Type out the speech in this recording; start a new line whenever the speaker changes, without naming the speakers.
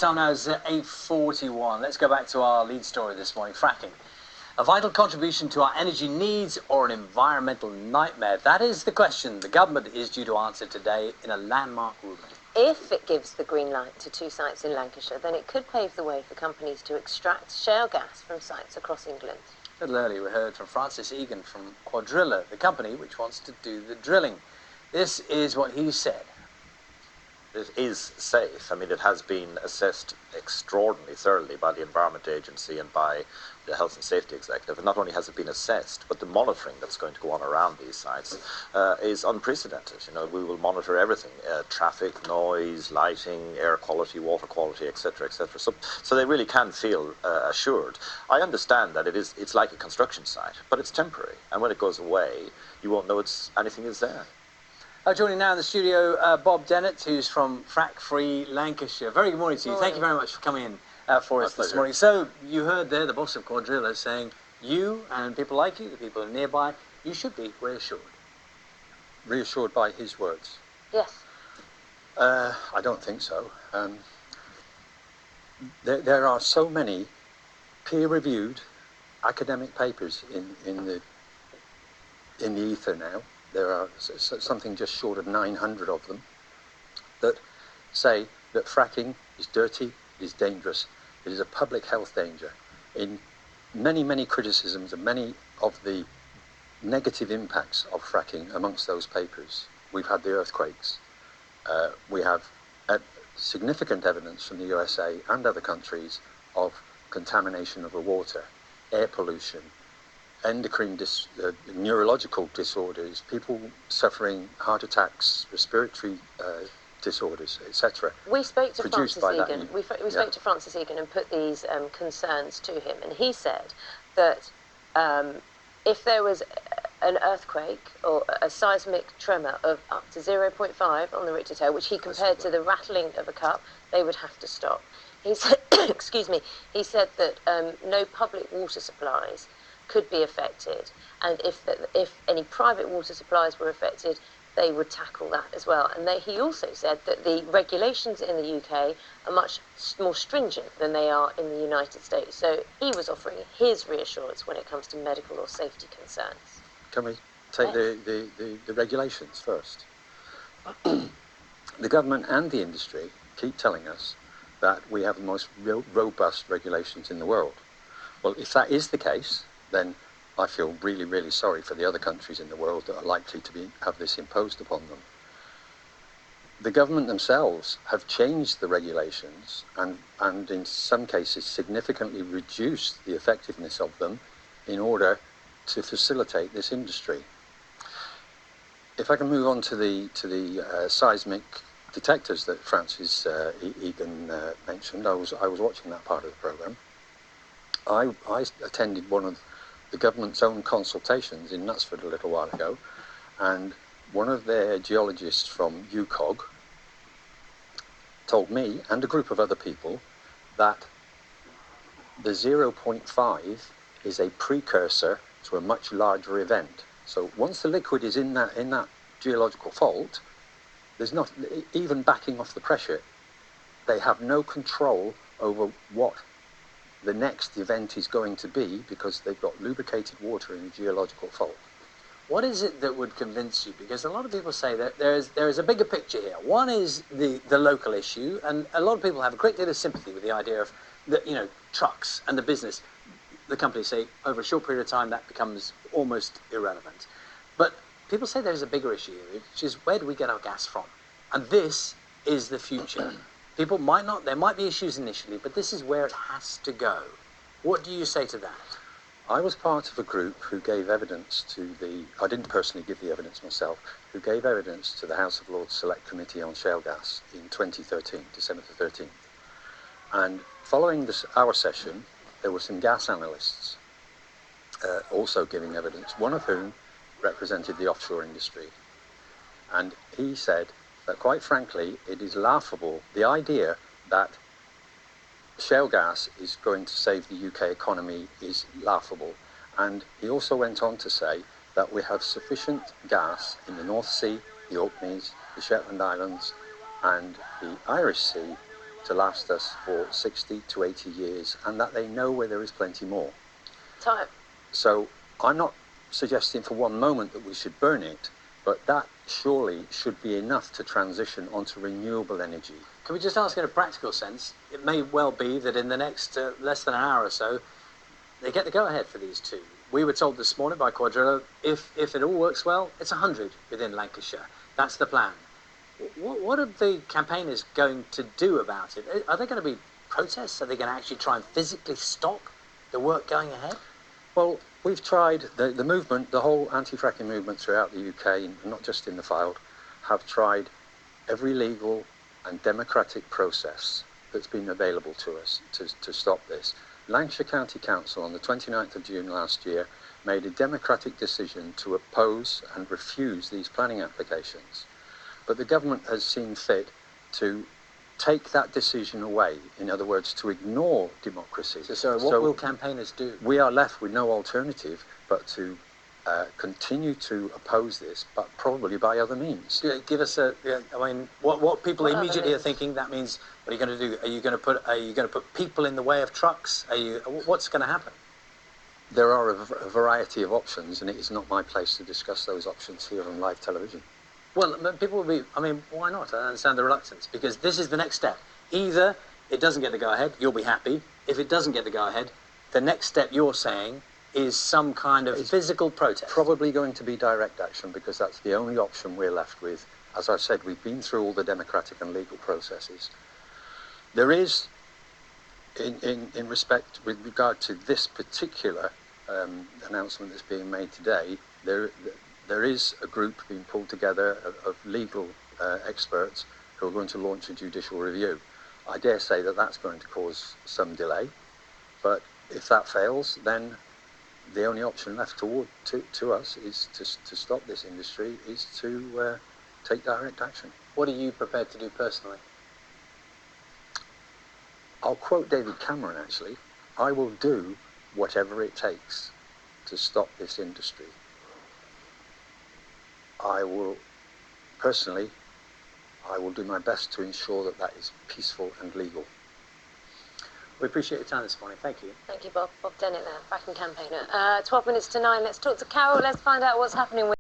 time now is 8:41. Let's go back to our lead story this morning, fracking. A vital contribution to our energy needs or an environmental nightmare? That is the question the government is due to answer today in a landmark ruling.
If it gives the green light to 2 sites in Lancashire, then it could pave the way for companies to extract shale gas from sites across England.
A little earlier we heard from Francis Egan from Quadrilla, the company which wants to do the drilling. This is what he said.
It is safe. I mean, it has been assessed extraordinarily thoroughly by the Environment Agency and by the Health and Safety Executive. And not only has it been assessed, but the monitoring that's going to go on around these sites is unprecedented. You know, we will monitor everything, traffic, noise, lighting, air quality, water quality, etc., etc. So they really can feel assured. I understand that it's like a construction site, but it's temporary. And when it goes away, you won't know anything is there.
Joining now in the studio, Bob Dennett, who's from Frack Free Lancashire. Very good morning to you. Thank you very much for coming in for us this morning. So you heard there the boss of Quadrilla saying you and people like you, the people nearby, you should be reassured.
Reassured by his words?
Yes.
I don't think so. There are so many peer-reviewed academic papers in the ether now. There are something just short of 900 of them that say that fracking is dirty, it is dangerous, it is a public health danger. In many criticisms and many of the negative impacts of fracking amongst those papers, we've had the earthquakes. We have significant evidence from the USA and other countries of contamination of the water, air pollution, endocrine neurological disorders, people suffering heart attacks, respiratory disorders, etc.
We spoke to Francis Egan. We spoke to Francis Egan and put these concerns to him, and he said that if there was an earthquake or a seismic tremor of up to 0.5 on the Richter scale, which he compared to the rattling of a cup, they would have to stop. He said, excuse me, he said that no public water supplies could be affected, and if any private water supplies were affected, they would tackle that as well. And he also said that the regulations in the UK are much more stringent than they are in the United States. So he was offering his reassurance when it comes to medical or safety concerns.
Can we take the regulations first? The government and the industry keep telling us that we have the most robust regulations in the world. Well, if that is the case, then I feel really sorry for the other countries in the world that are likely to have this imposed upon them. The government themselves have changed the regulations and in some cases significantly reduced the effectiveness of them in order to facilitate this industry. If I can move on to the seismic detectors that Francis Egan mentioned, I was watching that part of the programme. I attended one of the government's own consultations in Knutsford a little while ago, and one of their geologists from UCOG told me and a group of other people that the 0.5 is a precursor to a much larger event. So once the liquid is in that geological fault, there's not even backing off the pressure. They have no control over what the next event is going to be because they've got lubricated water in a geological fault.
What is it that would convince you? Because a lot of people say that there is a bigger picture here. One is the local issue, and a lot of people have a great deal of sympathy with the idea of trucks and the business. The companies say over a short period of time that becomes almost irrelevant. But people say there's a bigger issue, which is where do we get our gas from? And this is the future. People there might be issues initially, but this is where it has to go. What do you say to that?
I was part of a group who gave evidence I didn't personally give the evidence myself, who gave evidence to the House of Lords Select Committee on Shale Gas in 2013, December the 13th. And following our session, there were some gas analysts also giving evidence, one of whom represented the offshore industry. And he said that quite frankly, it is laughable. The idea that shale gas is going to save the UK economy is laughable. And he also went on to say that we have sufficient gas in the North Sea, the Orkneys, the Shetland Islands, and the Irish Sea to last us for 60 to 80 years, and that they know where there is plenty more.
Time.
So I'm not suggesting for one moment that we should burn it, but that surely should be enough to transition onto renewable energy.
Can we just ask in a practical sense, it may well be that in the next less than an hour or so, they get the go-ahead for these two. We were told this morning by Quadrillo, if it all works well, it's 100 within Lancashire. That's the plan. What are the campaigners going to do about it? Are there going to be protests? Are they going to actually try and physically stop the work going ahead?
Well, we've tried, the movement, the whole anti-fracking movement throughout the UK, not just in the Fylde, have tried every legal and democratic process that's been available to us to stop this. Lancashire County Council on the 29th of June last year made a democratic decision to oppose and refuse these planning applications. But the government has seen fit to take that decision away, in other words, to ignore democracy.
So what will campaigners do?
We are left with no alternative but to continue to oppose this, but probably by other means.
Give us what people immediately are thinking. That means, what are you going to do? Are you going to put people in the way of trucks? What's going to happen?
There are a variety of options, and it is not my place to discuss those options here on live television.
Well, people will be, why not? I understand the reluctance, because this is the next step. Either it doesn't get the go-ahead, you'll be happy. If it doesn't get the go-ahead, the next step you're saying is some kind of physical protest.
Probably going to be direct action, because that's the only option we're left with. As I said, we've been through all the democratic and legal processes. There is, in respect with regard to this particular announcement that's being made today, there is a group being pulled together of legal experts who are going to launch a judicial review. I dare say that that's going to cause some delay, but if that fails, then the only option left to us is to stop this industry, is to take direct action.
What are you prepared to do personally?
I'll quote David Cameron, actually. I will do whatever it takes to stop this industry. I will do my best to ensure that that is peaceful and legal.
We appreciate your time this morning. Thank you.
Thank you, Bob. Bob Dennett there, Fracking campaigner. 12 minutes to 9. Let's talk to Carol. Let's find out what's happening with